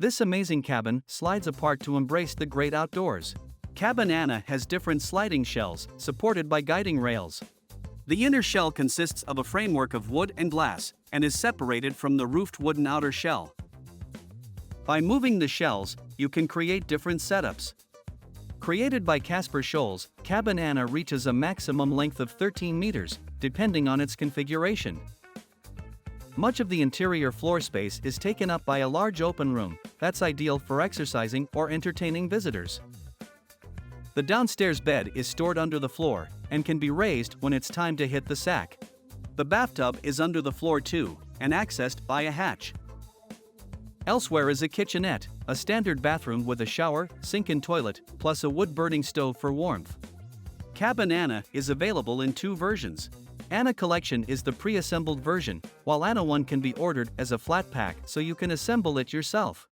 This amazing cabin slides apart to embrace the great outdoors. Cabin Anna has different sliding shells, supported by guiding rails. The inner shell consists of a framework of wood and glass, and is separated from the roofed wooden outer shell. By moving the shells, you can create different setups. Created by Casper Scholes, Cabin Anna reaches a maximum length of 13 meters, depending on its configuration. Much of the interior floor space is taken up by a large open room that's ideal for exercising or entertaining visitors. The downstairs bed is stored under the floor and can be raised when it's time to hit the sack. The bathtub is under the floor too, and accessed by a hatch. Elsewhere is a kitchenette, a standard bathroom with a shower, sink and toilet, plus a wood-burning stove for warmth. Cabin Anna is available in two versions. Anna Collection is the pre-assembled version, while Anna 1 can be ordered as a flat pack so you can assemble it yourself.